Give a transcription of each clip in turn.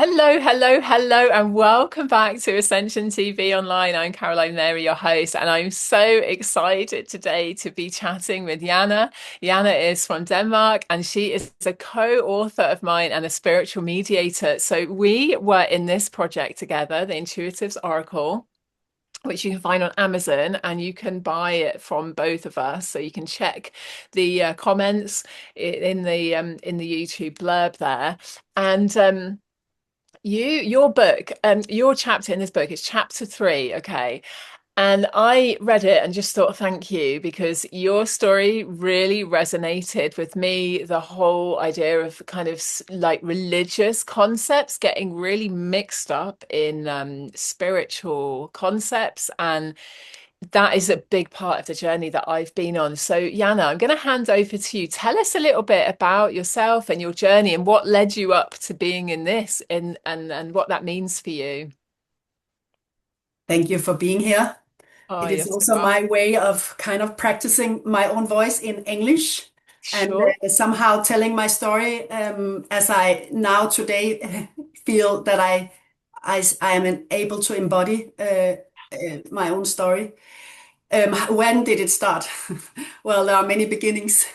Hello, hello, hello, and welcome back to Ascension TV Online. I'm Caroline Mary, your host, and I'm so excited today to be chatting with Janne. Janne is from Denmark, and she is a co-author of mine and a spiritual mediator. So we were in this project together, the Intuitives Oracle, which you can find on Amazon, and you can buy it from both of us. So you can check the comments in the YouTube blurb there, and your book, your chapter in this book is chapter 3, okay? And I read it and just thought, thank you, because your story really resonated with me. The whole idea of kind of like religious concepts getting really mixed up in spiritual concepts, and that is a big part of the journey that I've been on. So, Janne, I'm going to hand over to you. Tell us a little bit about yourself and your journey and what led you up to being in this and what that means for you. Thank you for being here. Oh, It is you're so also my welcome. way of kind of practicing my own voice in English and Sure. somehow telling my story as I now today feel that I am able to embody my own story. When did it start? Well, there are many beginnings,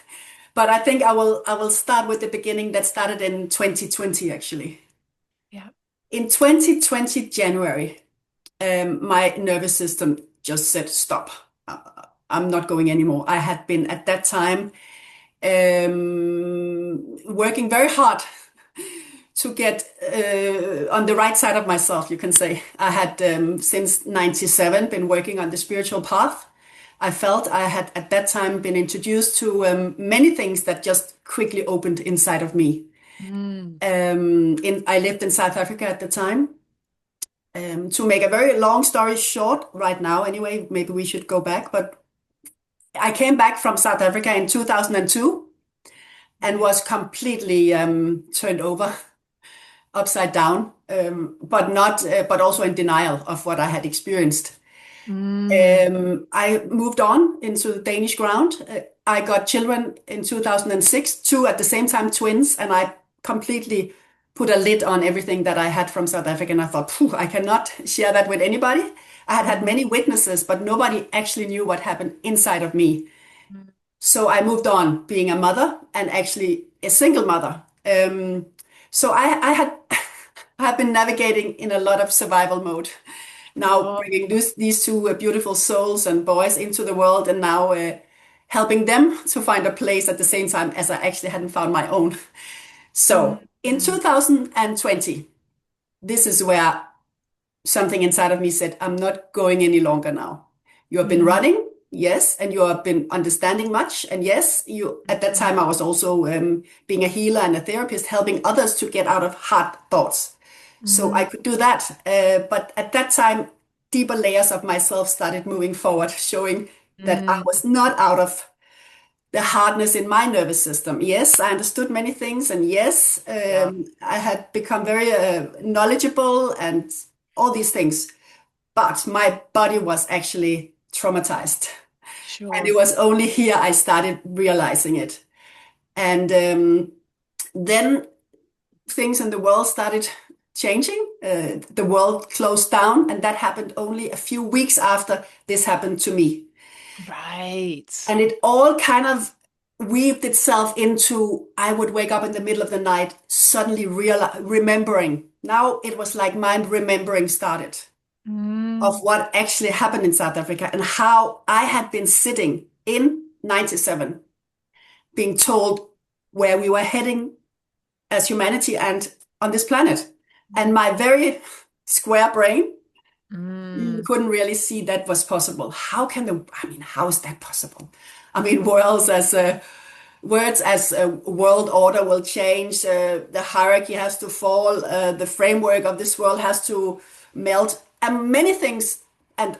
but I think I will start with the beginning that started in 2020 actually. Yeah. In 2020 January. My nervous system just said, stop. Uh, I'm not going anymore. I had been at that time working very hard to get on the right side of myself, you can say. I had, since 97, been working on the spiritual path. I felt I had at that time been introduced to many things that just quickly opened inside of me. Mm. I lived in South Africa at the time. To make a very long story short, right now, anyway, maybe we should go back. But I came back from South Africa in 2002 and Yeah. was completely turned over, upside down, but not, but also in denial of what I had experienced. Mm. I moved on into the Danish ground. I got children in 2006, two at the same time, twins, and I completely put a lid on everything that I had from South Africa. And I thought, phew, I cannot share that with anybody. I had had Mm. many witnesses, but nobody actually knew what happened inside of me. Mm. So I moved on being a mother and actually a single mother. So I had I have been navigating in a lot of survival mode. Now Oh. bringing these two beautiful souls and boys into the world, and now helping them to find a place at the same time as I actually hadn't found my own. Mm. So in Mm. 2020, this is where something inside of me said, I'm not going any longer now. You have been Mm. running, yes, and you have been understanding much. And yes, you at that time I was also being a healer and a therapist, helping others to get out of hard thoughts. So I Mm. could do that. But at that time, deeper layers of myself started moving forward, showing that I Mm. was not out of the hardness in my nervous system. Yes, I understood many things, and yes, Yeah. I had become very knowledgeable and all these things. But my body was actually traumatized. And it Sure. was only here I started realizing it. And then things in the world started changing. The world closed down, and that happened only a few weeks after this happened to me. Right. And it all kind of weaved itself into I would wake up in the middle of the night, suddenly remembering. Now it was like mind remembering started of Mm. what actually happened in South Africa and how I had been sitting in 97, being told where we were heading as humanity and on this planet. And my very square brain Mm. couldn't really see that was possible. I mean, how is that possible? I mean, words as a world order will change, the hierarchy has to fall, the framework of this world has to melt, and many things. And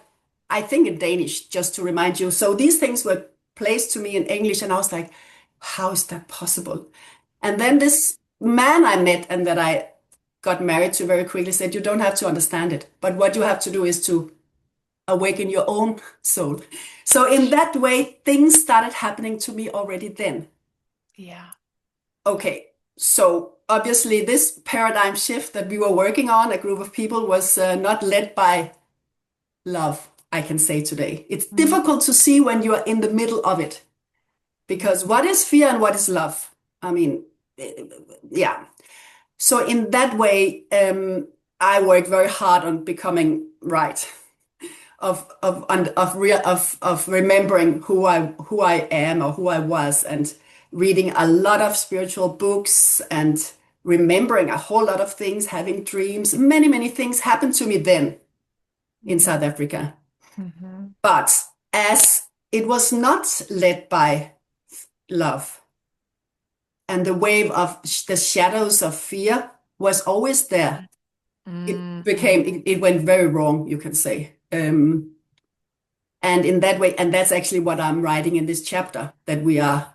I think in Danish, just to remind you. So these things were placed to me in English, and I was like, how is that possible? And then this man I met and that I got married to very quickly said, you don't have to understand it, but what you have to do is to awaken your own soul. So in that way, things started happening to me already then. Yeah. Okay. So obviously, this paradigm shift that we were working on, a group of people, was not led by love, I can say today. It's difficult to see when you are in the middle of it, because what is fear and what is love? I mean, eh, yeah. So in that way, I work very hard on becoming right, of remembering who I am or who I was, and reading a lot of spiritual books and remembering a whole lot of things, having dreams. Many things happened to me then in South Africa. Mm-hmm. But as it was not led by love, and the wave of the shadows of fear was always there, it went very wrong, you can say. And in that way, and that's actually what I'm writing in this chapter, that we are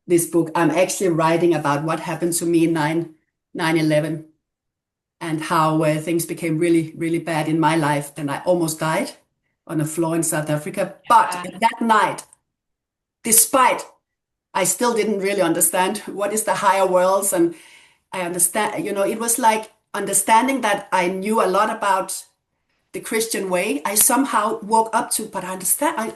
this book. I'm actually writing about what happened to me in 9/11, and how things became really, really bad in my life. And I almost died on a floor in South Africa. But that night, despite I still didn't really understand what is the higher worlds, and I understand, it was like understanding that I knew a lot about the Christian way. I somehow woke up to, but I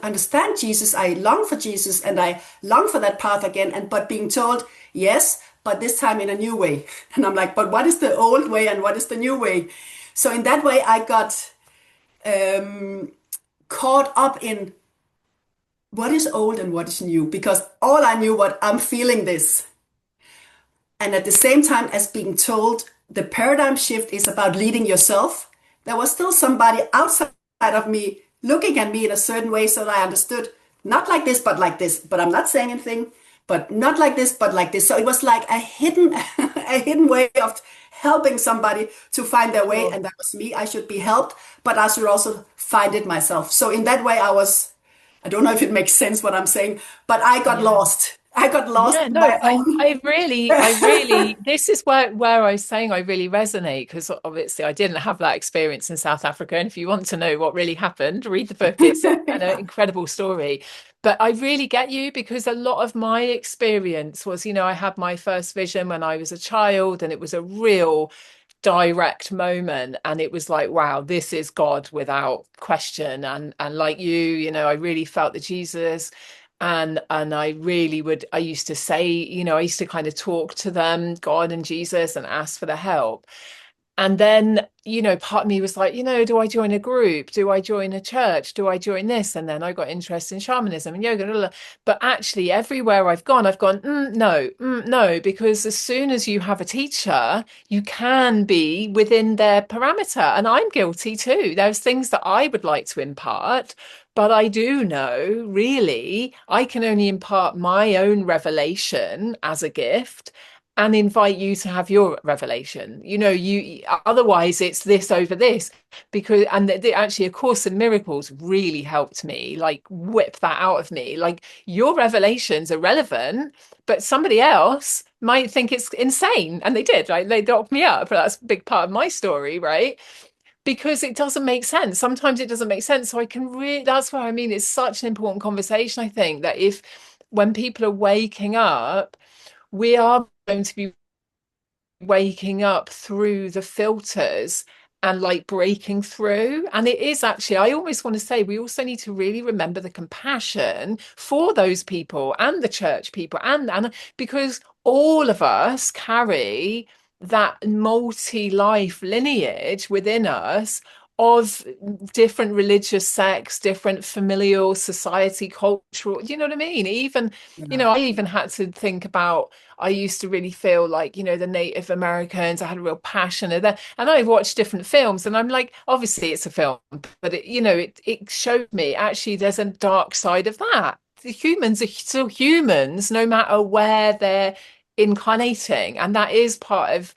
understand Jesus. I long for Jesus, and I long for that path again. And but being told, yes, but this time in a new way. And I'm like, but what is the old way and what is the new way? So in that way, I got caught up in what is old and what is new, because all I knew, what I'm feeling this. And at the same time as being told the paradigm shift is about leading yourself, there was still somebody outside of me looking at me in a certain way, so that I understood, not like this, but like this. But I'm not saying anything, but not like this, but like this. So it was like a hidden, a hidden way of helping somebody to find their way. Sure. And that was me. I should be helped, but I should also find it myself. So in that way, I don't know if it makes sense what I'm saying, but I got Yeah. lost. I got lost Yeah, in no, my own. this is where I was saying I really resonate, because obviously I didn't have that experience in South Africa. And if you want to know what really happened, read the book. It's an Yeah. incredible story. But I really get you, because a lot of my experience was, I had my first vision when I was a child, and it was a real direct moment, and it was like, wow, this is God without question. And like I really felt that Jesus, and I used to say, I used to kind of talk to them, God and Jesus, and ask for the help. And then, part of me was like, do I join a group? Do I join a church? Do I join this? And then I got interested in shamanism and yoga. Blah, blah. But actually, everywhere I've gone, no, no, because as soon as you have a teacher, you can be within their parameter. And I'm guilty too. There's things that I would like to impart. But I do know, really, I can only impart my own revelation as a gift, and invite you to have your revelation. You otherwise it's this over this. Because actually, A Course in Miracles really helped me, like, whip that out of me. Like, your revelations are relevant, but somebody else might think it's insane, and they did, right? They docked me up. That's a big part of my story, right? Because it doesn't make sense. Sometimes it doesn't make sense. So I can really, that's what I mean. It's such an important conversation. I think that if, when people are waking up, we are going to be waking up through the filters and like breaking through. And it is actually, I always want to say, we also need to really remember the compassion for those people and the church people, and because all of us carry that multi-life lineage within us of different religious sects, different familial, society, cultural, do you know what I mean? Even, Yeah. I even had to think about, I used to really feel like, the Native Americans, I had a real passion of that. And I've watched different films, and I'm like, obviously it's a film, but it showed me actually there's a dark side of that. The humans are still humans, no matter where they're incarnating. And that is part of,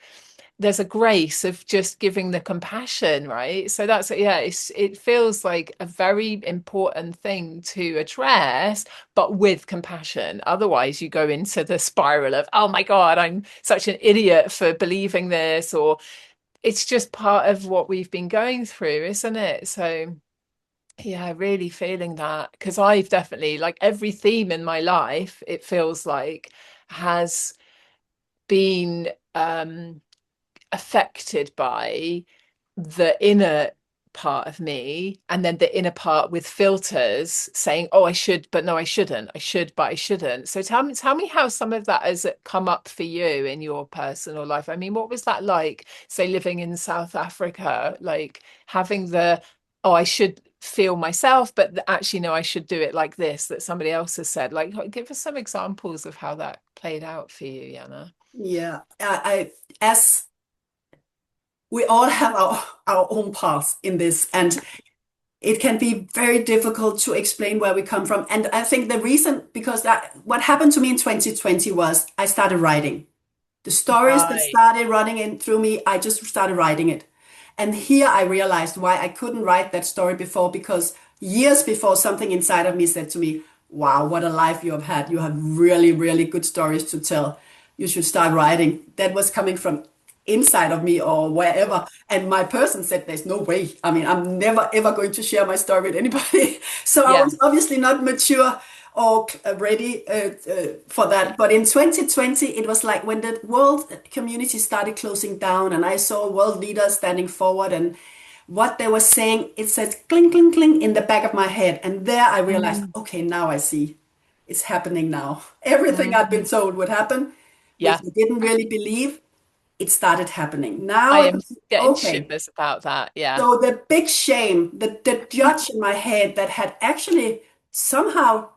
there's a grace of just giving the compassion, right? So that's, yeah, it feels like a very important thing to address, but with compassion. Otherwise, you go into the spiral of, oh my God, I'm such an idiot for believing this, or it's just part of what we've been going through, isn't it? So, yeah, really feeling that, because I've definitely, like, every theme in my life, it feels like, has been affected by the inner part of me, and then the inner part with filters saying, oh, I should, but no, I shouldn't. I should, but I shouldn't. So tell me how some of that has come up for you in your personal life. I mean, what was that like, say, living in South Africa, like having the, oh, I should feel myself, but actually, no, I should do it like this, that somebody else has said. Like, give us some examples of how that played out for you, Janne. Yeah, as we all have our own paths in this, and it can be very difficult to explain where we come from. And I think the reason, because what happened to me in 2020 was I started writing. The stories that Right. started running in through me, I just started writing it. And here I realized why I couldn't write that story before, because years before, something inside of me said to me, wow, what a life you have had. You have really, really good stories to tell. You should start writing. That was coming from inside of me or wherever. And my person said, there's no way. I mean, I'm never, ever going to share my story with anybody. So I Yeah. was obviously not mature or ready for that. But in 2020, it was like when the world community started closing down, and I saw world leaders standing forward, and what they were saying, it said cling, cling, cling in the back of my head. And there I realized, Mm, okay, now I see it's happening now. Everything I'd been mm. told would happen, which Yeah. I didn't really believe, it started happening. Now I it am was getting okay. shivers about that. Yeah. So the big shame, the judge in my head that had actually somehow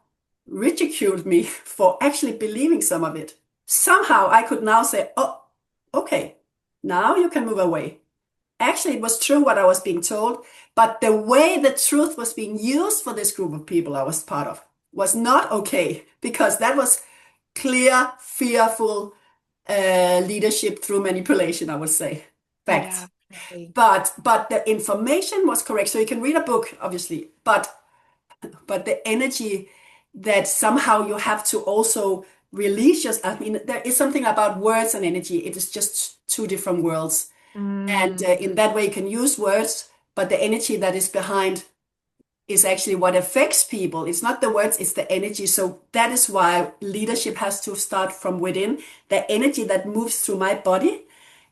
ridiculed me for actually believing some of it. Somehow I could now say, oh, okay, now you can move away. Actually, it was true what I was being told, but the way the truth was being used for this group of people I was part of was not okay, because that was clear, fearful leadership through manipulation, I would say. Yeah. Facts. But the information was correct. So you can read a book, obviously, but the energy that somehow you have to also release just, I mean, there is something about words and energy. It is just two different worlds. And Mm, in that way, you can use words, but the energy that is behind is actually what affects people. It's not the words, it's the energy. So that is why leadership has to start from within. The energy that moves through my body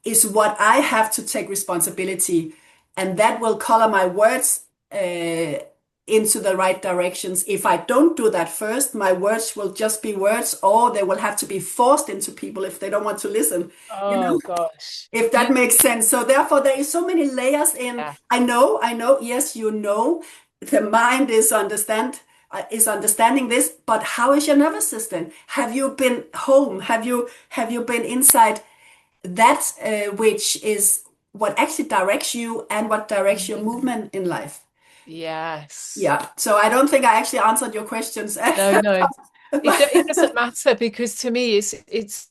is what I have to take responsibility. And that will color my words into the right directions. If I don't do that first, my words will just be words, or they will have to be forced into people if they don't want to listen. You know, oh gosh. if that You makes sense. So therefore, there is so many layers in. yeah. I know. Yes, you know, the mind is understanding this, but how is your nervous system? Have you been home? Have you been inside that which is what actually directs you and what directs your Mm, movement in life? yes. Yeah. So I don't think I actually answered your questions. No, no. It doesn't matter because to me it's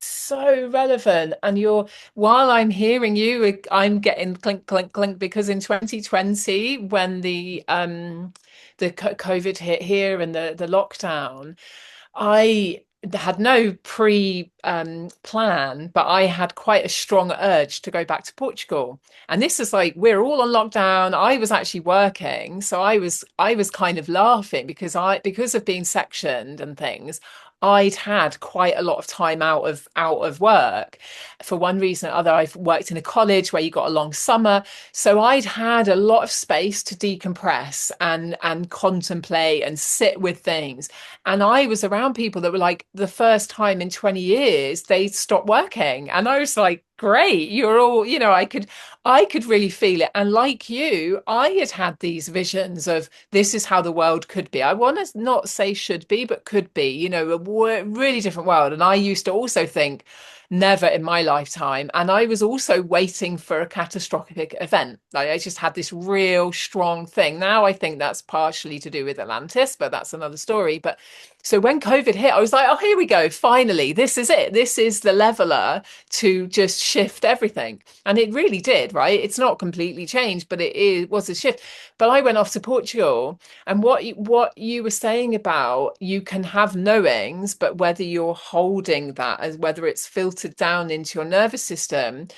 so relevant. And you're, while I'm hearing you, I'm getting clink clink clink because in 2020 when the COVID hit here and the lockdown, I had no pre plan, but I had quite a strong urge to go back to Portugal. And this is like we're all on lockdown. I was actually working, so I was kind of laughing because I because of being sectioned and things. I'd had quite a lot of time out of work for one reason or other. I've worked in a college where you got a long summer, so I'd had a lot of space to decompress and contemplate and sit with things. And I was around people that were like the first time in 20 years they stopped working. And I was like, great, you're all, I could really feel it. And like you, I had these visions of this is how the world could be. I want to not say should be, but could be, a really different world. And I used to also think, never in my lifetime. And I was also waiting for a catastrophic event. Like I just had this real strong thing. Now I think that's partially to do with Atlantis, but that's another story. But so when COVID hit, I was like, oh, here we go. Finally, this is it. This is the leveler to just shift everything. And it really did, right? It's not completely changed, but was a shift. But I went off to Portugal, and what you were saying about you can have knowings, but whether you're holding that as whether it's filtered down into your nervous system,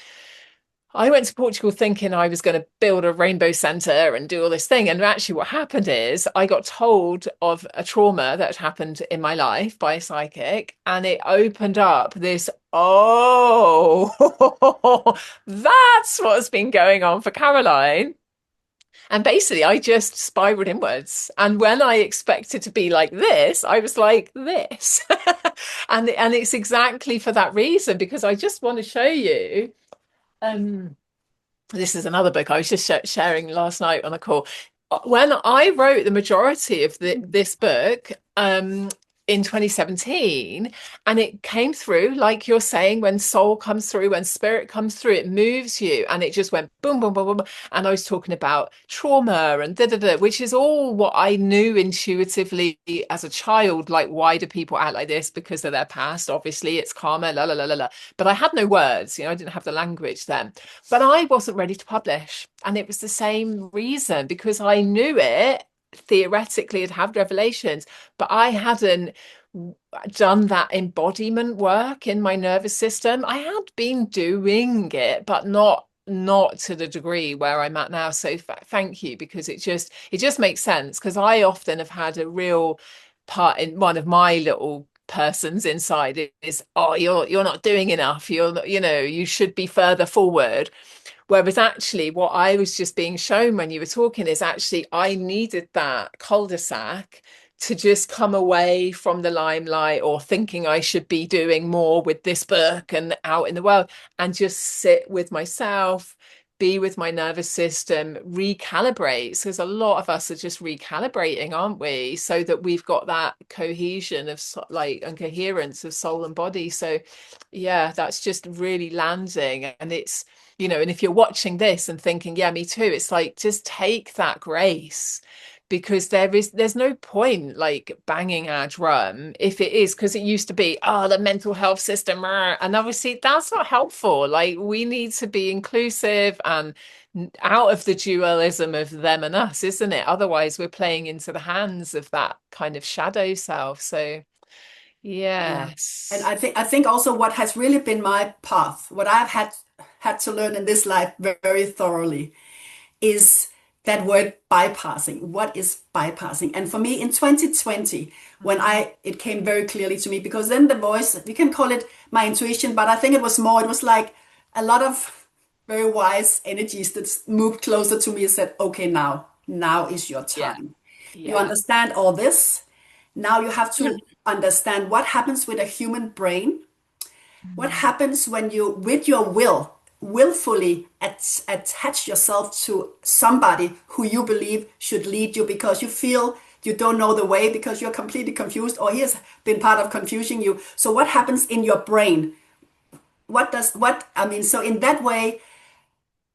I went to Portugal thinking I was going to build a rainbow center and do all this thing. And actually, what happened is I got told of a trauma that had happened in my life by a psychic, and it opened up this, oh, that's what's been going on for Caroline. And basically, I just spiraled inwards. And when I expected to be like this, I was like this. And it's exactly for that reason, because I just want to show you. Um, this is another book I was just sharing last night on a call. When I wrote the majority of this book, in 2017, and it came through, like you're saying, when soul comes through, when spirit comes through, it moves you, and it just went boom, boom, boom, boom. And I was talking about trauma and da da da, which is all what I knew intuitively as a child. Like, why do people act like this? Because of their past. Obviously, it's karma, la la la la la. But I had no words, I didn't have the language then. But I wasn't ready to publish. And it was the same reason, because I knew it theoretically, had had revelations, but I hadn't done that embodiment work in my nervous system. I had been doing it, but not to the degree where I'm at now. So thank you, because it just makes sense, because I often have had a real part in one of my little persons inside is, oh, you're not doing enough, you should be further forward. Whereas actually, what I was just being shown when you were talking is actually I needed that cul-de-sac to just come away from the limelight, or thinking I should be doing more with this book and out in the world, and just sit with myself, be with my nervous system, recalibrate. Because a lot of us are just recalibrating, aren't we? So that we've got that cohesion of and coherence of soul and body. So yeah, that's just really landing. And it's, and if you're watching this and thinking, yeah, me too, it's like, just take that grace, because there's no point like banging our drum if it is, because it used to be, oh, the mental health system, and obviously that's not helpful. Like, we need to be inclusive and out of the dualism of them and us, isn't it? Otherwise we're playing into the hands of that kind of shadow self. So Yeah. And yes. I think also what has really been my path, what I've had to learn in this life very thoroughly, is that word bypassing. What is bypassing? And for me in 2020, when it came very clearly to me, because then the voice, we can call it my intuition, but I think it was like a lot of very wise energies that moved closer to me and said, okay, now is your Yeah. time. You Yeah. understand all this. Now you have to understand what happens with a human brain. What happens when you, with your willfully attach yourself to somebody who you believe should lead you because you feel you don't know the way, because you're completely confused, or he has been part of confusing you. So what happens in your brain? I mean, so in that way,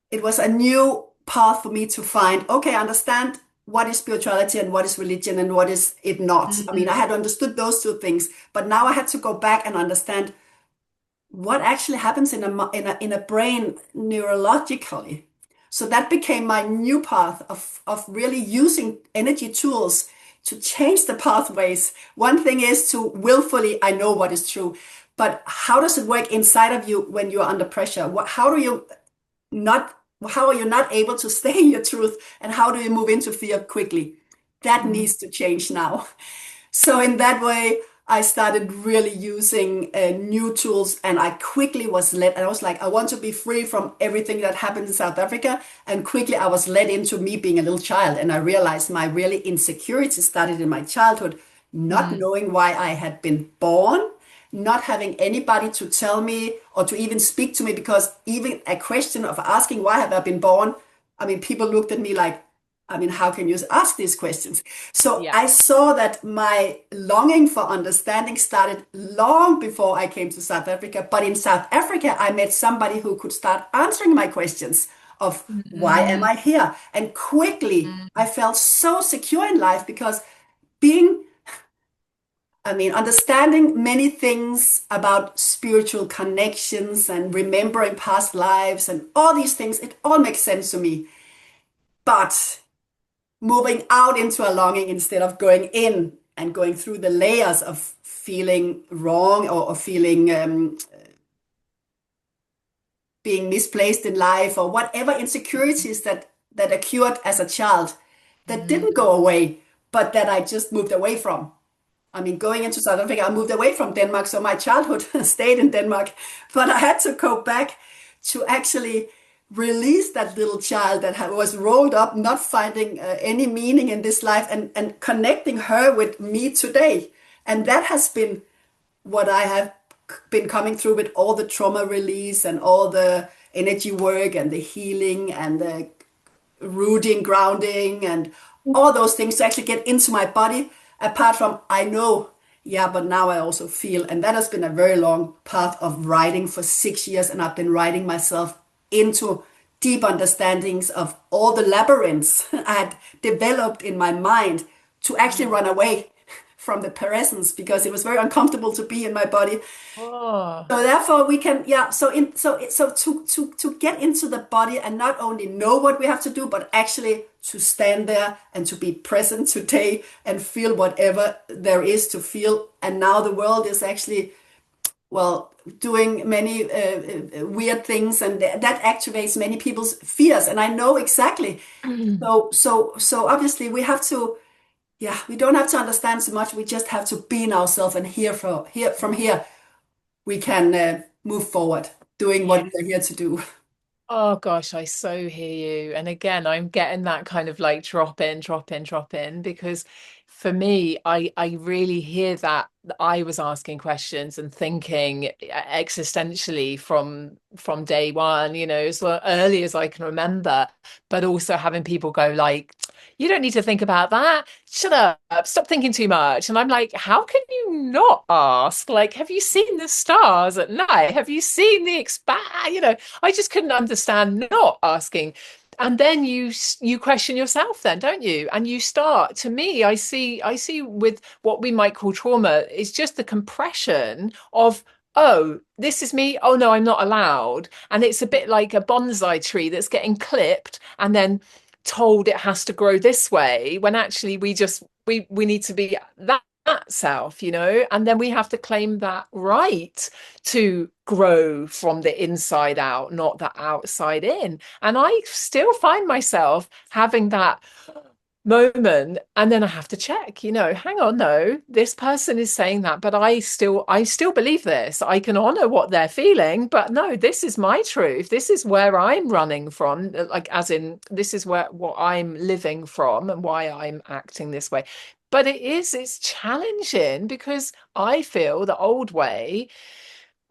it was a new path for me to find, okay, I understand what is spirituality and what is religion and what is it not. I mean, I had understood those two things, but now I had to go back and understand what actually happens in a brain neurologically. So that became my new path of really using energy tools to change the pathways. One thing is to willfully, I know what is true, but how does it work inside of you when you're under pressure? How do you not, how are you not able to stay in your truth? And how do you move into fear quickly? That Mm. needs to change now. So in that way, I started really using new tools, and I quickly was led. And I was like, I want to be free from everything that happened in South Africa. And quickly I was led into me being a little child. And I realized my really insecurity started in my childhood, not Mm. knowing why I had been born, not having anybody to tell me or to even speak to me, because even a question of asking why have I been born, I mean, people looked at me like, I mean, how can you ask these questions? So Yeah. I saw that my longing for understanding started long before I came to South Africa. But in South Africa, I met somebody who could start answering my questions of why am Mm. I here? And quickly, I Mm. felt so secure in life because being, I mean, understanding many things about spiritual connections and remembering past lives and all these things, it all makes sense to me. But moving out into a longing instead of going in and going through the layers of feeling wrong, or feeling being misplaced in life or whatever insecurities that occurred as a child that didn't Mhm. go away, but that I just moved away from. I mean, going into South Africa, I moved away from Denmark, so my childhood stayed in Denmark. But I had to go back to actually release that little child that was rolled up, not finding any meaning in this life, and connecting her with me today. And that has been what I have been coming through with all the trauma release and all the energy work and the healing and the rooting, grounding, and all those things to actually get into my body. Apart from, I know, yeah, but now I also feel. And that has been a very long path of writing for 6 years. And I've been writing myself into deep understandings of all the labyrinths I had developed in my mind to actually run away from the presence because it was very uncomfortable to be in my body. Oh, So therefore we can, yeah, so to get into the body and not only know what we have to do, but actually to stand there and to be present today and feel whatever there is to feel. And now the world is actually, well, doing many weird things, and that activates many people's fears. And I know exactly. So obviously we have to, yeah, we don't have to understand so much. We just have to be in ourselves, and here from here we can move forward doing what we are here to do. oh gosh, I so hear you. And again, I'm getting that kind of like drop in, drop in, drop in, because for me, I really hear that I was asking questions and thinking existentially from day one, as well, early as I can remember, but also having people go like, you don't need to think about that. Shut up. Stop thinking too much. And I'm like, how can you not ask? Like, have you seen the stars at night? Have you seen the expand? I just couldn't understand not asking. And then you question yourself then, don't you? And you start, to me, I see with what we might call trauma, it's just the compression of, oh, this is me. Oh no, I'm not allowed. And it's a bit like a bonsai tree that's getting clipped and then told it has to grow this way, when actually we need to be that self, and then we have to claim that right to grow from the inside out, not the outside in. And I still find myself having that moment, and then I have to check, hang on, no, this person is saying that, but I still believe this. I can honor what they're feeling, but no, this is my truth. This is where I'm running from, like, as in, this is where what I'm living from and why I'm acting this way. But it's challenging because I feel the old way,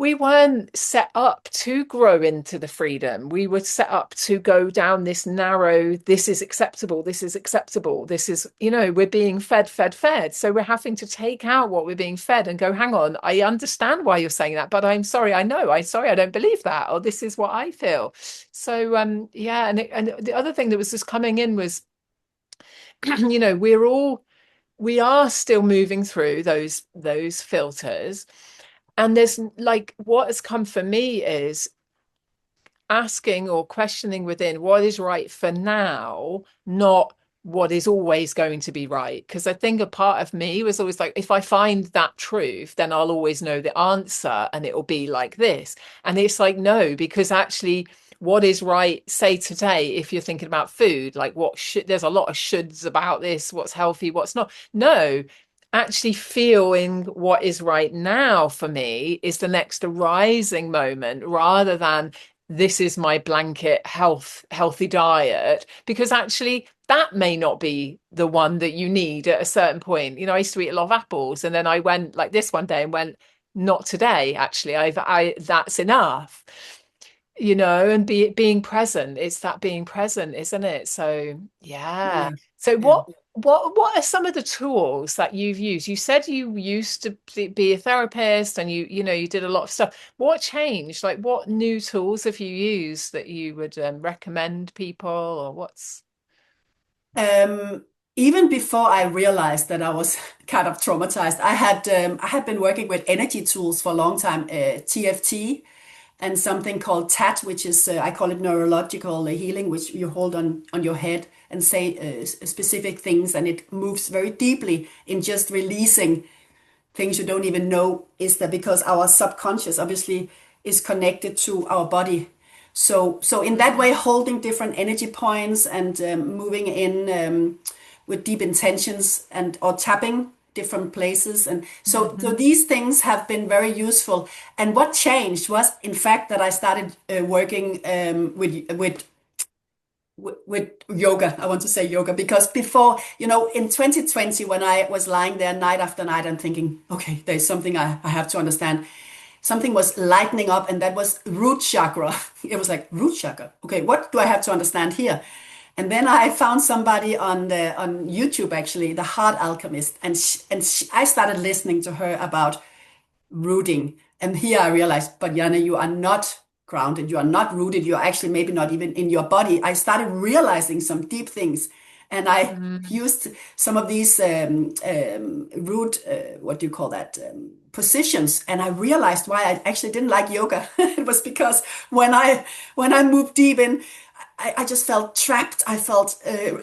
we weren't set up to grow into the freedom. We were set up to go down this narrow, this is acceptable, this is acceptable, this is, we're being fed, fed, fed. So we're having to take out what we're being fed and go, hang on, I understand why you're saying that, but I'm sorry, I'm sorry, I don't believe that, or this is what I feel. So yeah, and the other thing that was just coming in was, we are still moving through those filters. And there's like, what has come for me is asking or questioning within what is right for now, not what is always going to be right. Because I think a part of me was always like, if I find that truth, then I'll always know the answer and it will be like this. And it's like, no, because actually, what is right, say today, if you're thinking about food, like what should, there's a lot of shoulds about this, what's healthy, what's not. No, actually feeling what is right now for me is the next arising moment, rather than this is my blanket healthy diet, because actually that may not be the one that you need at a certain point. I used to eat a lot of apples, and then I went like this one day and went, not today, actually, I that's enough. And being present, it's that being present, isn't it? So yeah. Yeah, So yeah. what are some of the tools that you've used? You said you used to be a therapist, and you did a lot of stuff. What changed? Like, what new tools have you used that you would recommend people, or what's? Um, Even before I realized that I was kind of traumatized, I had been working with energy tools for a long time, TFT, and something called TAT, which is I call it neurological healing, which you hold on your head and say specific things, and it moves very deeply in just releasing things you don't even know is there, because our subconscious obviously is connected to our body. So in that way, holding different energy points and moving in with deep intentions and or tapping different places. And so Mhm. these things have been very useful. And what changed was, in fact, that I started working with yoga. I want to say yoga because before, in 2020, when I was lying there night after night and thinking, okay, there's something I have to understand. Something was lightening up, and that was root chakra. It was like root chakra. Okay, what do I have to understand here? And then I found somebody on YouTube, actually, the Heart Alchemist, I started listening to her about rooting. And here I realized, but Janne, you are not grounded. You are not rooted. You are actually maybe not even in your body. I started realizing some deep things. And I Mhm. used some of these root, what do you call that, positions. And I realized why I actually didn't like yoga. It was because when I moved deep in, I just felt trapped. I felt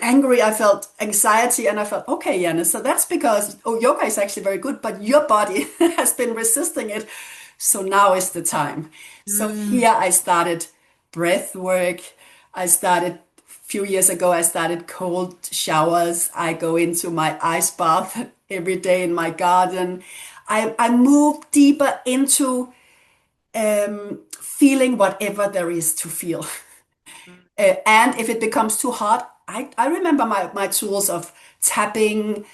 angry. I felt anxiety. And I felt, okay, Janne, so that's because, oh, yoga is actually very good, but your body has been resisting it. So now is the time. So Mm. here I started breath work. I started a few years ago, I started cold showers. I go into my ice bath every day in my garden. I move deeper into feeling whatever there is to feel. And if it becomes too hard, I remember my tools of tapping,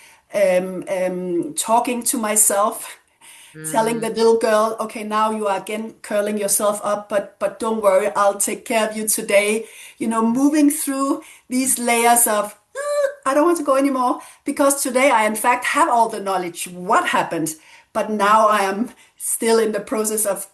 talking to myself, telling the Mm. little girl, okay, now you are again curling yourself up, but don't worry, I'll take care of you today. Moving through these layers of I don't want to go anymore because today I in fact have all the knowledge what happened, but now I am still in the process of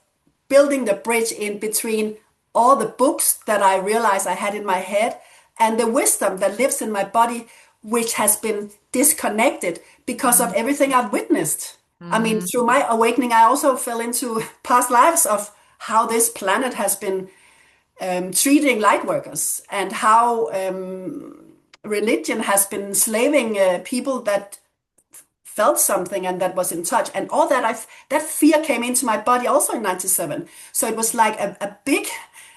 building the bridge in between all the books that I realized I had in my head and the wisdom that lives in my body, which has been disconnected because of Mm. everything I've witnessed. I mean, Mm. through my awakening, I also fell into past lives of how this planet has been treating light workers and how religion has been enslaving people that felt something and that was in touch and all that that fear came into my body also in 97. So it was like a big,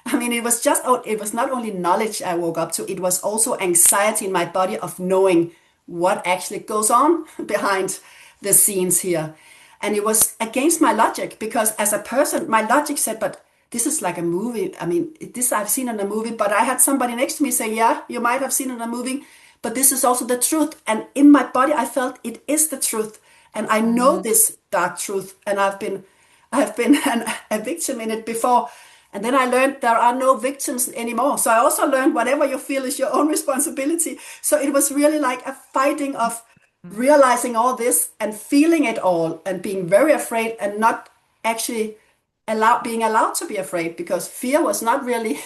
I mean, it was just, oh, it was not only knowledge I woke up to, it was also anxiety in my body of knowing what actually goes on behind the scenes here. And it was against my logic because as a person my logic said, but this is like a movie. I mean, this I've seen in a movie, but I had somebody next to me say, yeah, you might have seen it in a movie, but this is also the truth. And in my body, I felt it is the truth. And I know Mm. this dark truth. And I've been a victim in it before. And then I learned there are no victims anymore. So I also learned whatever you feel is your own responsibility. So it was really like a fighting of realizing all this and feeling it all and being very afraid and not actually being allowed to be afraid because fear was not really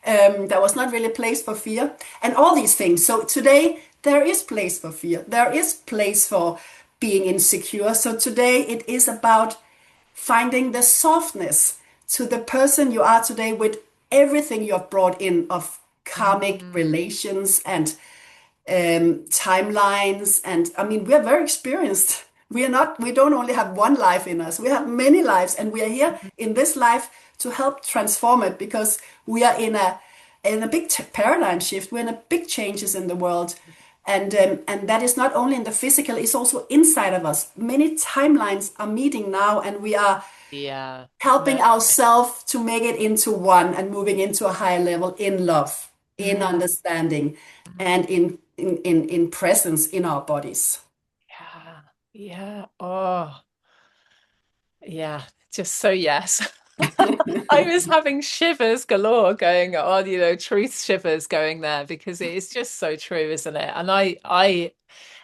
there was not really place for fear and all these things. So today there is place for fear. There is place for being insecure. So today it is about finding the softness to the person you are today with everything you have brought in of karmic Mm. relations and timelines. And I mean, we're very experienced. We don't only have one life in us, we have many lives, and we are here in this life to help transform it because we are in a big paradigm shift. We're in a big changes in the world. And that is not only in the physical, it's also inside of us. Many timelines are meeting now, and we are Yeah. helping No. ourselves to make it into one and moving into a higher level in love, in Mm. understanding, Mm. and in presence in our bodies. Yeah. Yeah. Oh, yeah. Just so yes. I was having shivers galore going on, truth shivers going there because it is just so true, isn't it? And I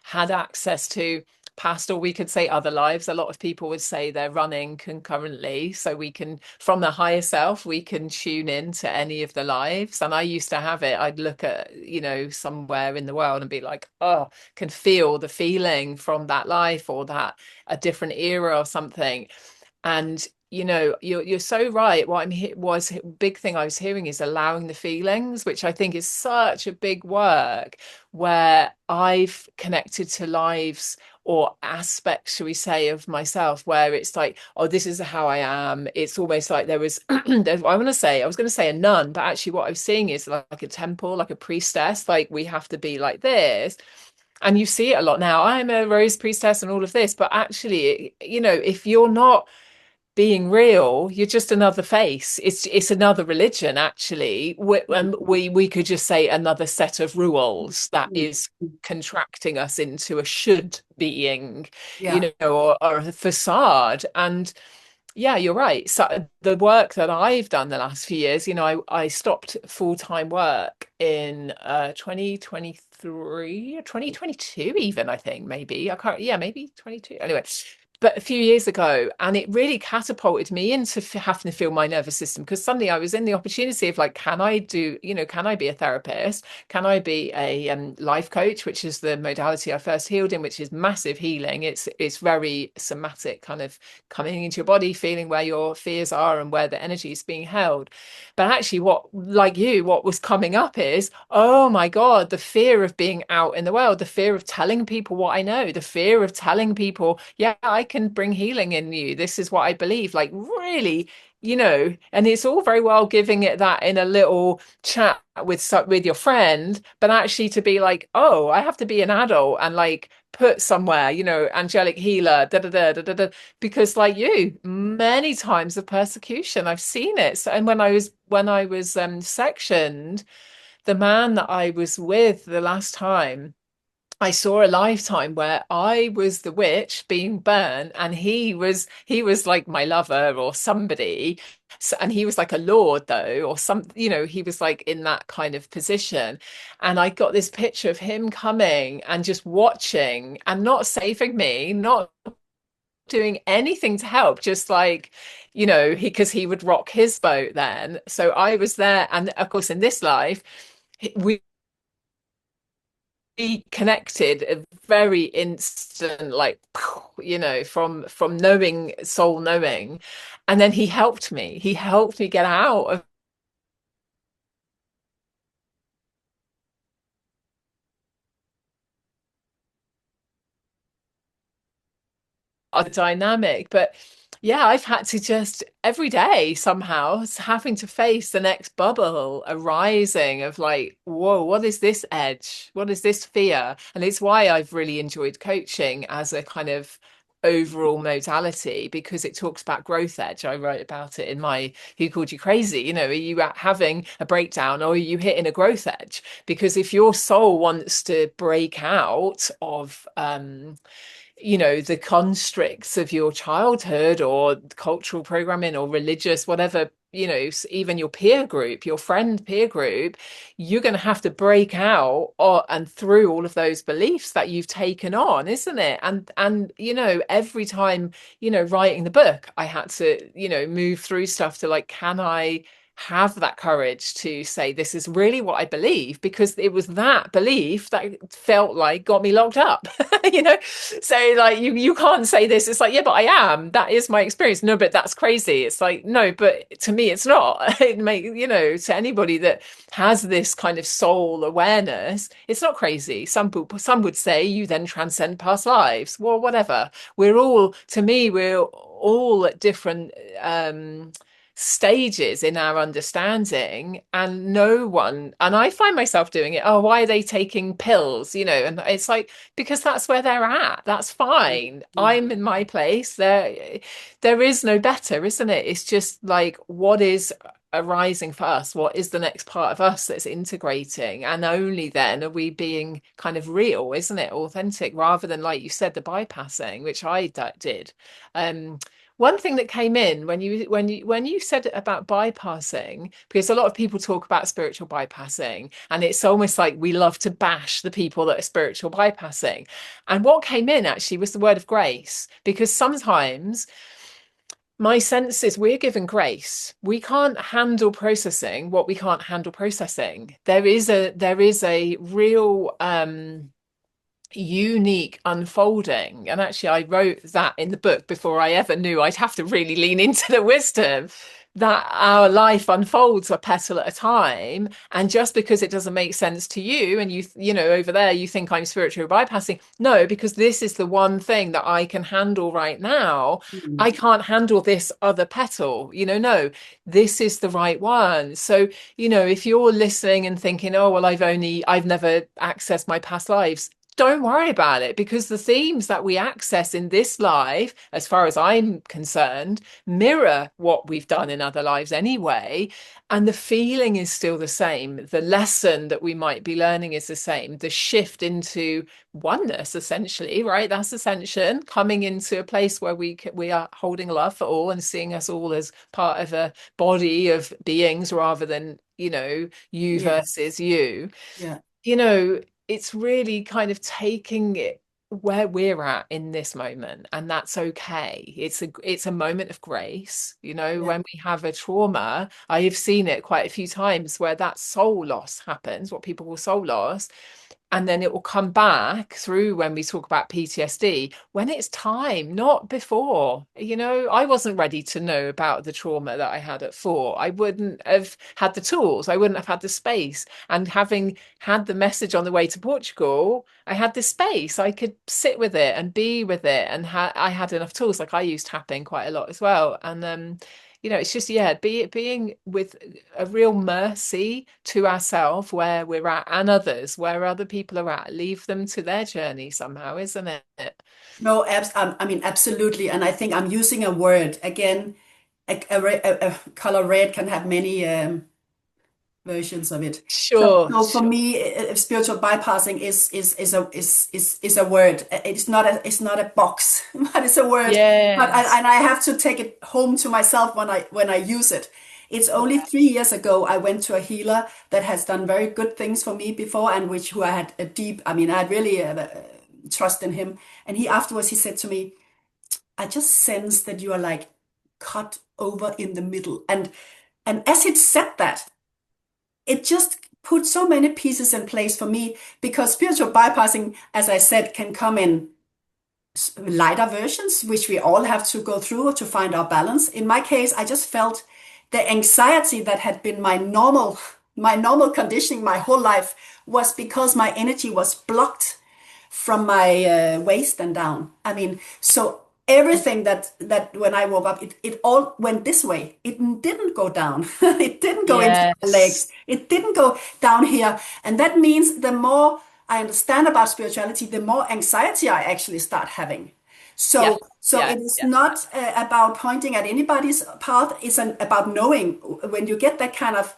had access to past, or we could say other lives. A lot of people would say they're running concurrently. So we can, from the higher self, we can tune in to any of the lives. And I used to have it. I'd look at, somewhere in the world and be like, oh, can feel the feeling from that life or that a different era or something. And you're so right. What was a big thing I was hearing is allowing the feelings, which I think is such a big work where I've connected to lives or aspects, shall we say, of myself where it's like, oh, this is how I am. It's almost like there was, I was going to say a nun, but actually what I'm seeing is like a temple, like a priestess, like we have to be like this. And you see it a lot now. I'm a rose priestess and all of this, but actually, if you're not being real, you're just another face. It's another religion, actually. And we could just say another set of rules that is contracting us into a should being, Yeah. or a facade. And yeah, you're right. So the work that I've done the last few years, I stopped full-time work in 2023, 2022 even, I think, maybe. I can't, yeah, maybe 22. Anyway, but a few years ago, and it really catapulted me into having to feel my nervous system, because suddenly I was in the opportunity of like, can I do, can I be a therapist? Can I be a life coach, which is the modality I first healed in, which is massive healing. It's very somatic, kind of coming into your body, feeling where your fears are and where the energy is being held. But actually, what was coming up is, oh my God, the fear of being out in the world, the fear of telling people what I know, the fear of telling people, yeah, I can bring healing in you. This is what I believe. Like, really, and it's all very well giving it that in a little chat with your friend, but actually to be like, oh, I have to be an adult and like put somewhere, angelic healer, da da da da da da, because like you, many times of persecution, I've seen it. So, and when I was sectioned, the man that I was with the last time, I saw a lifetime where I was the witch being burned, and he was like my lover or somebody. So, and he was like a lord though, or some, he was like in that kind of position. And I got this picture of him coming and just watching and not saving me, not doing anything to help, just like, because he would rock his boat then. So I was there. And of course, in this life, we connected a very instant, like, from knowing, soul knowing. And then he helped me get out of the dynamic. But yeah, I've had to just every day somehow having to face the next bubble arising of like, whoa, what is this edge? What is this fear? And it's why I've really enjoyed coaching as a kind of overall modality, because it talks about growth edge. I wrote about it in my Who Called You Crazy? Are you having a breakdown, or are you hitting a growth edge? Because if your soul wants to break out of the constricts of your childhood or cultural programming or religious, whatever, even your peer group, your friend peer group, you're going to have to break out and through all of those beliefs that you've taken on, isn't it? And every time, writing the book, I had to, move through stuff to like, can I have that courage to say this is really what I believe, because it was that belief that felt like got me locked up. So like you can't say this, it's like, yeah, but I am, that is my experience. No, but that's crazy. It's like, no, but to me it's not. It may, to anybody that has this kind of soul awareness, it's not crazy. Some would say you then transcend past lives. Well, whatever. To me, we're all at different stages in our understanding, and no one, and I find myself doing it, oh, why are they taking pills, and it's like, because that's where they're at, that's fine, I'm in my place, there is no better, isn't it? It's just like, what is arising for us, what is the next part of us that's integrating, and only then are we being kind of real, isn't it, authentic, rather than, like you said, the bypassing, which I did. um One thing that came in when you said about bypassing, because a lot of people talk about spiritual bypassing, and it's almost like we love to bash the people that are spiritual bypassing. And what came in actually was the word of grace, because sometimes my sense is we're given grace. We can't handle processing what we can't handle processing. There is a real unique unfolding. And actually, I wrote that in the book before I ever knew I'd have to really lean into the wisdom. that our life unfolds a petal at a time, and just because it doesn't make sense to you, and you know, over there you think I'm spiritual bypassing, no, because this is the one thing that I can handle right now. Mm. I can't handle this other petal, you know. No, this is the right one. So, you know, if you're listening and thinking, oh well, I've never accessed my past lives, don't worry about it, because the themes that we access in this life, as far as I'm concerned, mirror what we've done in other lives anyway. And the feeling is still the same. The lesson that we might be learning is the same. The shift into oneness, essentially, right? That's ascension, coming into a place where we are holding love for all and seeing us all as part of a body of beings rather than, you know, you Yes. versus you. Yeah. You know, it's really kind of taking it where we're at in this moment, and that's okay. It's a moment of grace. You know, Yeah. when we have a trauma, I have seen it quite a few times where that soul loss happens, what people call soul loss, and then it will come back through when we talk about PTSD when it's time, not before. You know, I wasn't ready to know about the trauma that I had at 4. I wouldn't have had the tools, I wouldn't have had the space. And having had the message on the way to Portugal, I had the space. I could sit with it and be with it, and I had enough tools. Like I use tapping quite a lot as well. And you know, it's just, yeah, being with a real mercy to ourselves where we're at, and others where other people are at. Leave them to their journey somehow, isn't it? No, I mean, absolutely. And I think I'm using a word again. A color red can have many versions of it. Sure, So for sure. me, spiritual bypassing is a word. It's not a box, but it's a word. But Yes. and I have to take it home to myself when I use it. It's only Yeah. 3 years ago I went to a healer that has done very good things for me before, and who I had a deep. I mean, I had really trust in him. And he afterwards he said to me, "I just sense that you are like cut over in the middle." And as he said that, it just put so many pieces in place for me, because spiritual bypassing, as I said, can come in lighter versions, which we all have to go through to find our balance. In my case, I just felt the anxiety that had been my normal conditioning my whole life was because my energy was blocked from my waist and down. I mean, so everything that when I woke up, it all went this way. It didn't go down. It didn't go into my Yes. legs. It didn't go down here. And that means the more I understand about spirituality, the more anxiety I actually start having. Yeah. So Yeah. it is Yeah. not about pointing at anybody's path. It's about knowing when you get that kind of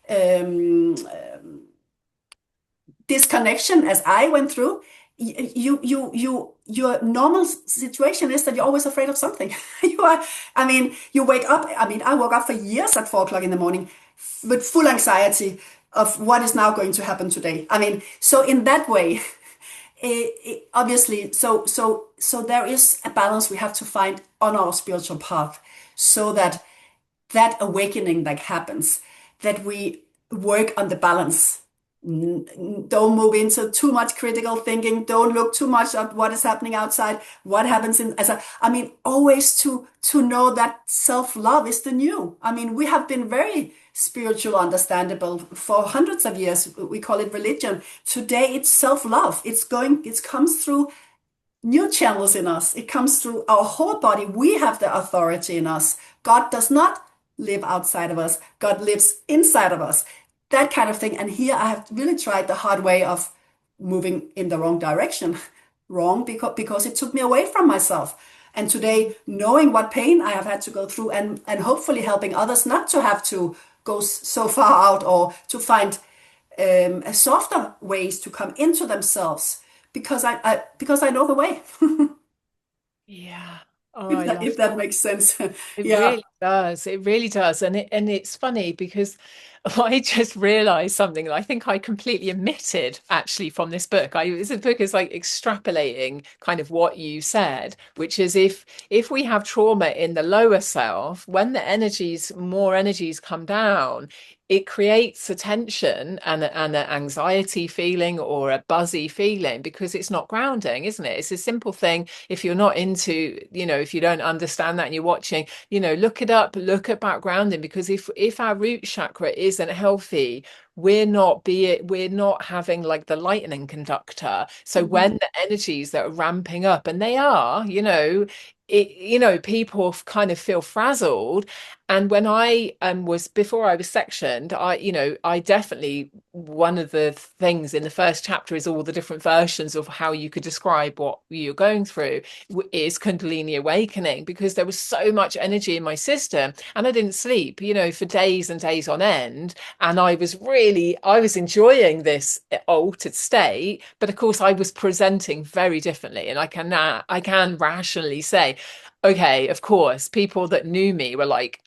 um, disconnection as I went through, your normal situation is that you're always afraid of something. You are, I mean, you wake up. I mean, I woke up for years at 4 o'clock in the morning with full anxiety of what is now going to happen today. I mean, so in that way, obviously, so there is a balance we have to find on our spiritual path, so that that awakening that happens, that we work on the balance. Don't move into too much critical thinking. Don't look too much at what is happening outside, what happens in as a, I mean, always to know that self-love is the new. I mean, we have been very spiritual, understandable for hundreds of years. We call it religion. Today it's self-love. It comes through new channels in us. It comes through our whole body. We have the authority in us. God does not live outside of us. God lives inside of us. That kind of thing. And here I have really tried the hard way of moving in the wrong direction. Wrong because it took me away from myself. And today, knowing what pain I have had to go through, and hopefully helping others not to have to go so far out, or to find a softer ways to come into themselves, because because I know the way. Yeah. Oh, I love If that that. makes sense. It Yeah. really does. It really does. And it's funny because I just realized something that I think I completely omitted actually from this book. This book is like extrapolating kind of what you said, which is if we have trauma in the lower self, when the more energies come down, it creates a tension and an anxiety feeling or a buzzy feeling because it's not grounding, isn't it? It's a simple thing. If you're not into, if you don't understand that and you're watching, look it up, look about grounding, because if our root chakra isn't healthy, we're not having like the lightning conductor. So Mhm. when the energies that are ramping up, and they are, people kind of feel frazzled. And when I was before I was sectioned, I definitely, one of the things in the first chapter is all the different versions of how you could describe what you're going through is Kundalini awakening, because there was so much energy in my system and I didn't sleep, for days and days on end. And I was enjoying this altered state, but of course I was presenting very differently. And I can rationally say, okay, of course, people that knew me were like,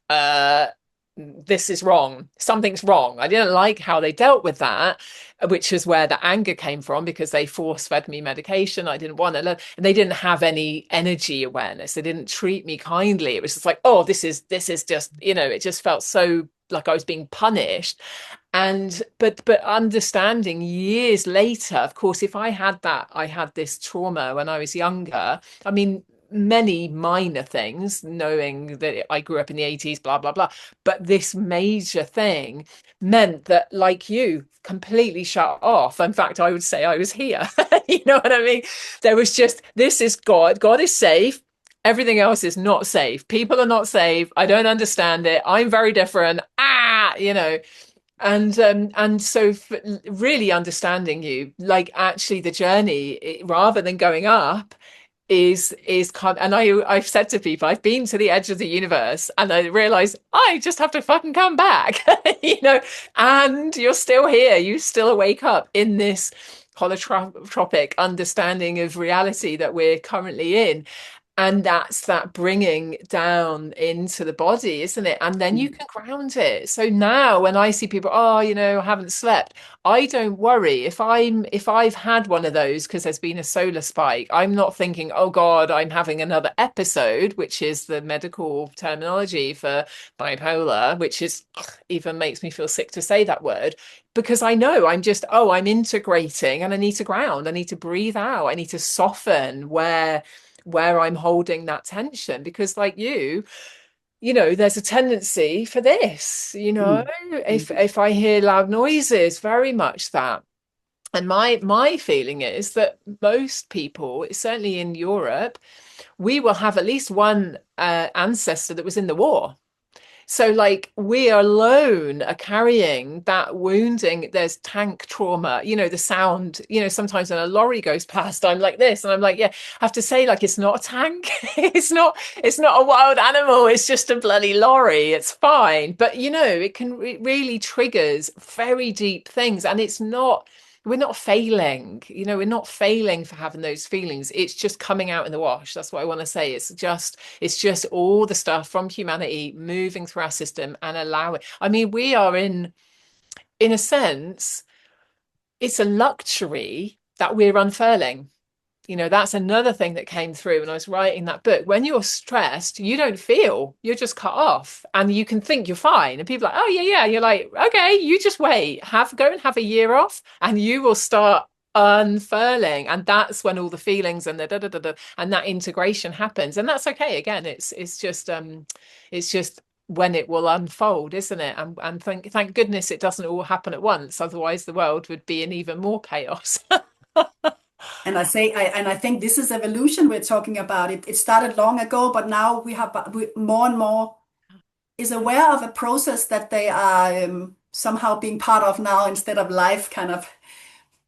this is wrong. Something's wrong. I didn't like how they dealt with that, which is where the anger came from, because they force fed me medication. I didn't want to learn, and they didn't have any energy awareness. They didn't treat me kindly. It was just like, oh, this is just, it just felt so like I was being punished. And but understanding years later, of course, if I had this trauma when I was younger. I mean, many minor things, knowing that I grew up in the 80s, blah, blah, blah. But this major thing meant that, like you, completely shut off. In fact, I would say I was here. You know what I mean? There was just, this is God. God is safe. Everything else is not safe. People are not safe. I don't understand it. I'm very different. And so really understanding you, like actually the journey, rather than going up, is kind and I've said to people, I've been to the edge of the universe and I realize I just have to fucking come back. And you're still here, you still wake up in this holotropic understanding of reality that we're currently in. And that's that bringing down into the body, isn't it? And then you can ground it. So now when I see people, oh, I haven't slept, I don't worry if I've had one of those because there's been a solar spike. I'm not thinking, oh God, I'm having another episode, which is the medical terminology for bipolar, which is even makes me feel sick to say that word, because I know I'm integrating and I need to ground, I need to breathe out, I need to soften where I'm holding that tension, because like there's a tendency for this, Mm. Mm. if I hear loud noises, very much that. And my feeling is that most people, certainly in Europe, we will have at least one ancestor that was in the war. So, like, we alone are carrying that wounding. There's tank trauma, the sound, sometimes when a lorry goes past, I'm like this, and I'm like, yeah, I have to say, like, it's not a tank. It's not a wild animal. It's just a bloody lorry. It's fine. But, it really triggers very deep things. And we're not failing, we're not failing for having those feelings. It's just coming out in the wash. That's what I want to say. It's just all the stuff from humanity moving through our system and allowing. I mean, we are in a sense, it's a luxury that we're unfurling. That's another thing that came through when I was writing that book. When you're stressed, you don't feel, you're just cut off and you can think you're fine. And people are like, oh, yeah, yeah. You're like, okay, you just wait, go and have a year off and you will start unfurling. And that's when all the feelings and the da da da da and that integration happens. And that's okay. Again, it's just when it will unfold, isn't it? And thank goodness it doesn't all happen at once. Otherwise, the world would be in even more chaos. And I think this is evolution we're talking about. It started long ago, but now more and more is aware of a process that they are somehow being part of now, instead of life kind of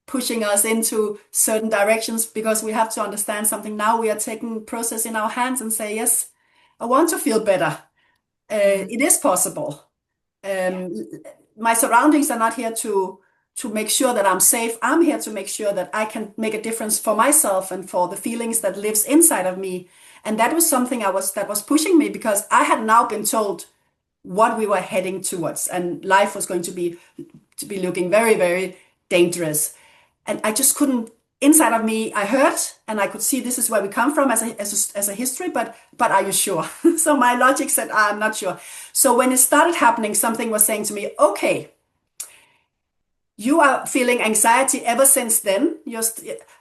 pushing us into certain directions, because we have to understand something. Now we are taking process in our hands and say, yes, I want to feel better. It is possible. Yeah. Um, my surroundings are not here to make sure that I'm safe. I'm here to make sure that I can make a difference for myself and for the feelings that lives inside of me. And that was something that was pushing me, because I had now been told what we were heading towards, and life was going to be looking very, very dangerous. And I just couldn't inside of me, I heard, and I could see this is where we come from as a history, but are you sure? So my logic said, I'm not sure. So when it started happening, something was saying to me, okay, you are feeling anxiety ever since then.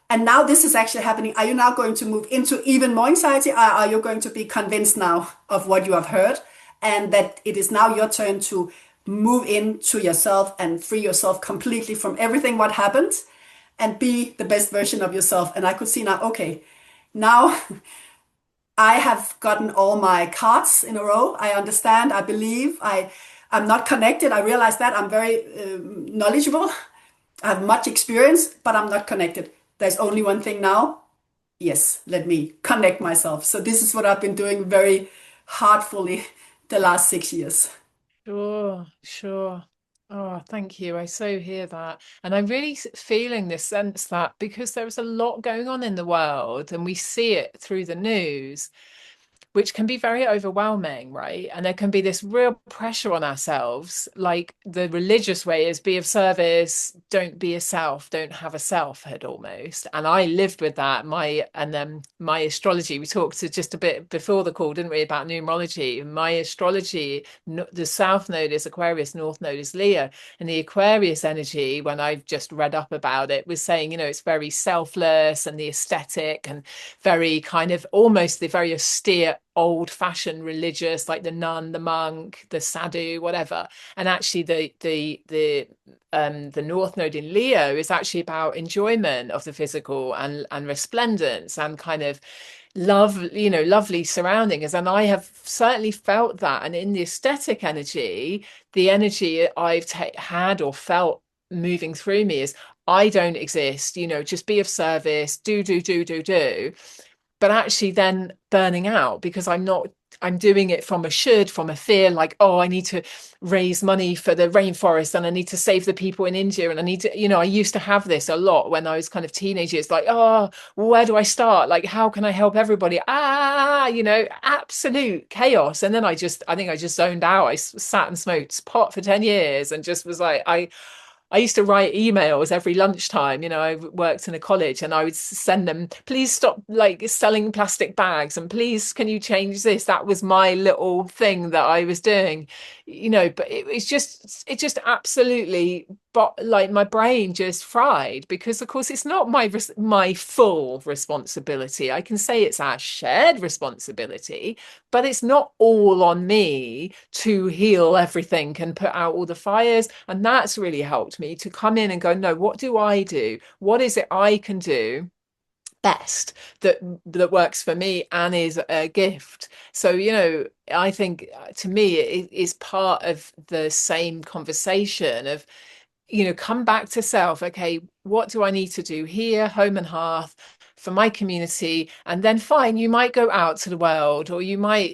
And now this is actually happening. Are you now going to move into even more anxiety? Or are you going to be convinced now of what you have heard and that it is now your turn to move into yourself and free yourself completely from everything what happened and be the best version of yourself? And I could see now, okay, now I have gotten all my cards in a row. I understand. I believe. I'm not connected. I realize that I'm very knowledgeable. I have much experience, but I'm not connected. There's only one thing now. Yes, let me connect myself. So this is what I've been doing very heartfully the last 6 years. Sure, sure. Oh, thank you. I so hear that. And I'm really feeling this sense that because there is a lot going on in the world and we see it through the news, which can be very overwhelming, right? And there can be this real pressure on ourselves. Like the religious way is be of service, don't be a self, don't have a selfhood almost. And I lived with that. My astrology, we talked to just a bit before the call, didn't we, about numerology. My astrology, the South Node is Aquarius, North Node is Leo. And the Aquarius energy, when I've just read up about it, was saying, it's very selfless and the aesthetic and very kind of almost the very austere old-fashioned religious, like the nun, the monk, the sadhu, whatever. And actually the North Node in Leo is actually about enjoyment of the physical and resplendence and kind of love, lovely surroundings. And I have certainly felt that. And in the aesthetic energy, the energy I've had or felt moving through me is I don't exist, just be of service, do. But actually then burning out because I'm doing it from a should, from a fear, like, oh, I need to raise money for the rainforest and I need to save the people in India. And I need to, I used to have this a lot when I was kind of teenager. It's like, oh, where do I start? Like, how can I help everybody? Absolute chaos. And then I think I just zoned out. I sat and smoked pot for 10 years and just was like, I used to write emails every lunchtime. I worked in a college and I would send them, please stop like selling plastic bags and please, can you change this? That was my little thing that I was doing, but it just absolutely, but like my brain just fried because of course it's not my full responsibility. I can say it's our shared responsibility, but it's not all on me to heal everything and put out all the fires. And that's really helped me to come in and go, no, what do I do? What is it I can do best that works for me and is a gift? So I think to me it is part of the same conversation of come back to self. Okay, what do I need to do here, home and hearth, for my community? And then fine, you might go out to the world or you might,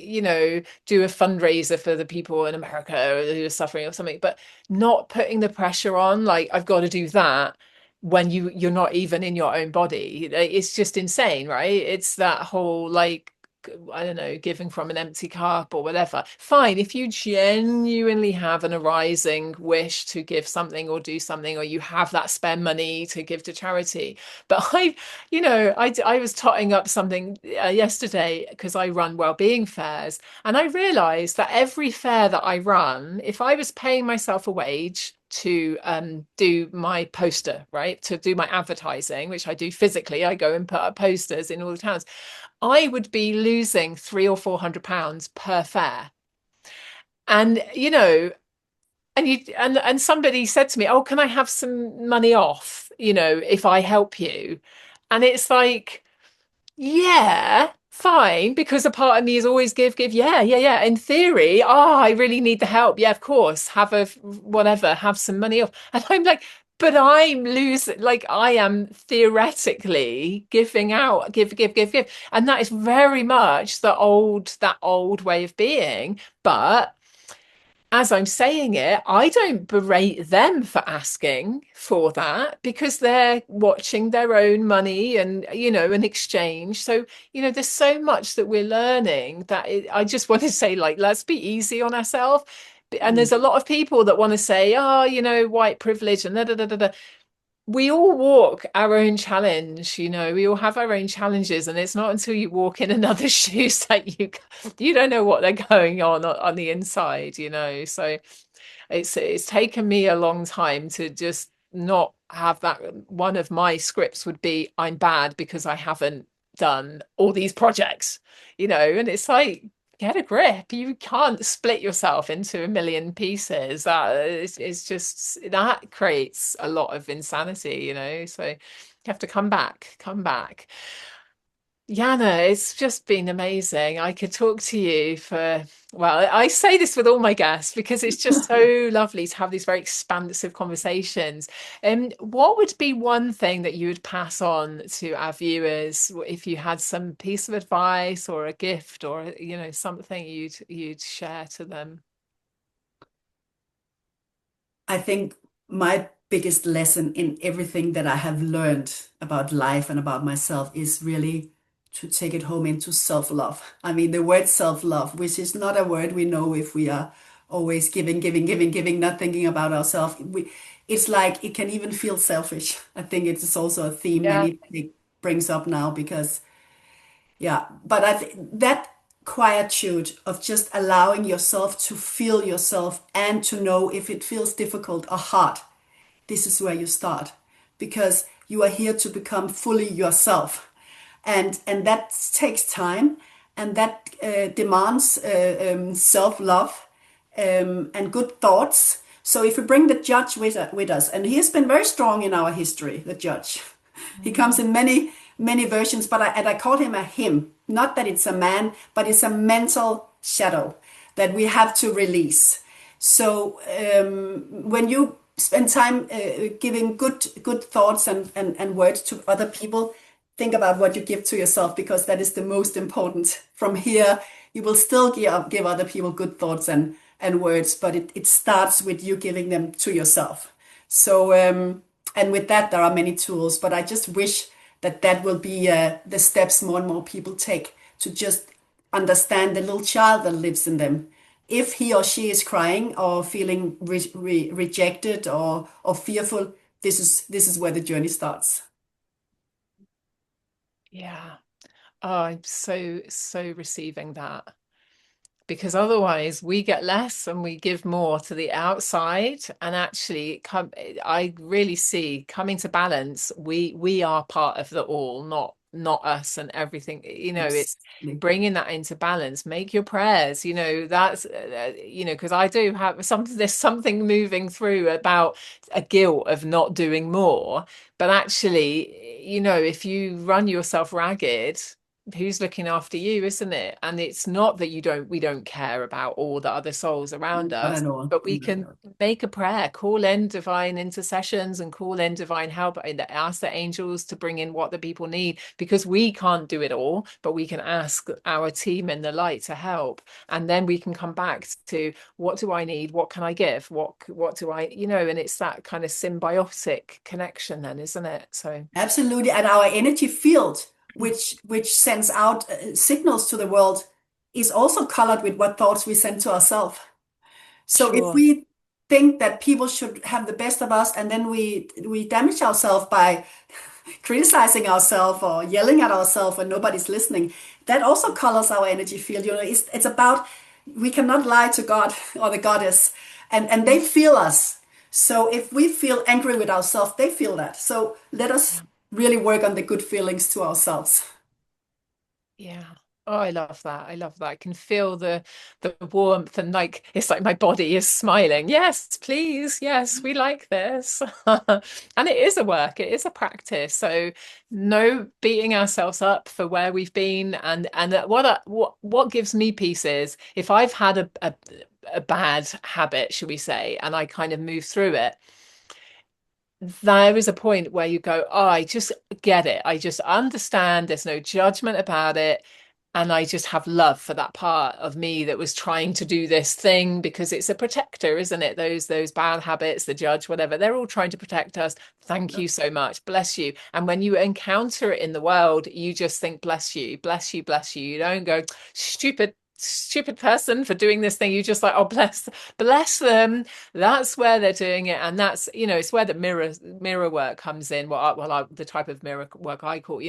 do a fundraiser for the people in America who are suffering or something, but not putting the pressure on, like, I've got to do that when you're not even in your own body. It's just insane, right? It's that whole like I don't know, giving from an empty cup or whatever. Fine, if you genuinely have an arising wish to give something or do something, or you have that spare money to give to charity. But I was totting up something yesterday because I run well-being fairs, and I realized that every fair that I run, if I was paying myself a wage to do my poster, right, to do my advertising, which I do physically, I go and put up posters in all the towns, I would be losing £300 or £400 per fare. And and somebody said to me, "Oh, can I have some money off, if I help you?" And it's like, yeah, fine, because a part of me is always give, give. Yeah, yeah, yeah. In theory, I really need the help. Yeah, of course. Have some money off. And I'm like, but I'm losing, like I am theoretically giving out, give. And that is very much that old way of being. But as I'm saying it, I don't berate them for asking for that because they're watching their own money and, an exchange. So, there's so much that we're learning that I just want to say, like, let's be easy on ourselves. And there's Mm. a lot of people that want to say, oh, white privilege and da da da da da. we all walk our own challenge, we all have our own challenges, and it's not until you walk in another's shoes that you don't know what they're going on the inside, so it's taken me a long time to just not have that. One of my scripts would be, I'm bad because I haven't done all these projects, and it's like, get a grip. You can't split yourself into a million pieces. That is just, that creates a lot of insanity, so you have to come back. Jana, it's just been amazing. I could talk to you for, well, I say this with all my guests because it's just so lovely to have these very expansive conversations. What would be one thing that you would pass on to our viewers if you had some piece of advice or a gift or, something you'd share to them? I think my biggest lesson in everything that I have learned about life and about myself is really to take it home into self-love. I mean, the word self-love, which is not a word we know if we are always giving, giving, giving, giving, not thinking about ourselves. It's like it can even feel selfish. I think it is also a theme Yeah. many brings up now because yeah, but I think that quietude of just allowing yourself to feel yourself and to know if it feels difficult or hard, this is where you start because you are here to become fully yourself. And that takes time and that demands self-love and good thoughts. So if we bring the judge with us, and he has been very strong in our history, the judge. He comes in many, many versions, but I call him a him. Not that it's a man, but it's a mental shadow that we have to release. So when you spend time giving good thoughts and words to other people, think about what you give to yourself because that is the most important. From here, you will still give other people good thoughts and words, but it starts with you giving them to yourself. So, and with that, there are many tools, but I just wish that that will be the steps more and more people take to just understand the little child that lives in them. If he or she is crying or feeling rejected or fearful, this is where the journey starts. Yeah. Oh, I'm so receiving that. Because otherwise we get less and we give more to the outside, and actually I really see coming to balance, we are part of the all, not us and everything, it's Absolutely. bringing that into balance. Make your prayers, that's because I do have something, there's something moving through about a guilt of not doing more, but actually, if you run yourself ragged, who's looking after you, isn't it? And it's not that we don't care about all the other souls around Not us, at all. but we Not at can all. make a prayer, call in divine intercessions and call in divine help, and ask the angels to bring in what the people need, because we can't do it all, but we can ask our team in the light to help. And then we can come back to, what do I need, what can I give, what do I, and it's that kind of symbiotic connection then, isn't it? So Absolutely. And our energy field, which sends out signals to the world, is also colored with what thoughts we send to ourselves. So if sure. we think that people should have the best of us, and then we damage ourselves by criticizing ourselves or yelling at ourselves when nobody's listening, that also colors our energy field. It's about we cannot lie to God or the goddess, and they feel us. So if we feel angry with ourselves, they feel that. So let us really work on the good feelings to ourselves. Yeah. Oh, I love that. I love that. I can feel the warmth, and like it's like my body is smiling. Yes, please. Yes, we like this. And it is a work, it is a practice. So no beating ourselves up for where we've been, and what gives me peace is if I've had a bad habit, should we say, and I kind of move through it, there is a point where you go, oh, I just get it. I just understand. There's no judgment about it. And I just have love for that part of me that was trying to do this thing, because it's a protector, isn't it? Those bad habits, the judge, whatever, they're all trying to protect us. Thank you so much. Bless you. And when you encounter it in the world, you just think, bless you, bless you, bless you. You don't go, stupid. stupid person for doing this thing. You just like, oh, bless them. That's where they're doing it, and that's, it's where the mirror work comes in. The type of mirror work I call,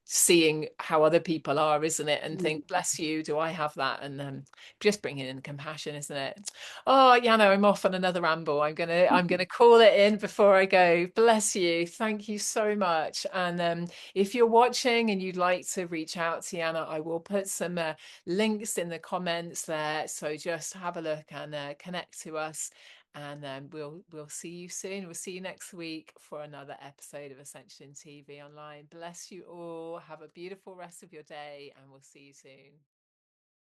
seeing how other people are, isn't it? And think, bless you, do I have that? And just bringing in compassion, isn't it? Oh, Janne, I'm off on another ramble. I'm gonna call it in before I go. Bless you. Thank you so much. And if you're watching and you'd like to reach out to Janne, I will put some links in the comments there. So just have a look and connect to us. And we'll see you soon. We'll see you next week for another episode of Ascension TV Online. Bless you all. Have a beautiful rest of your day, and we'll see you soon.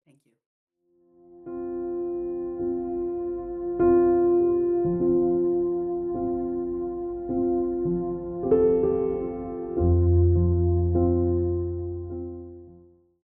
Thank you.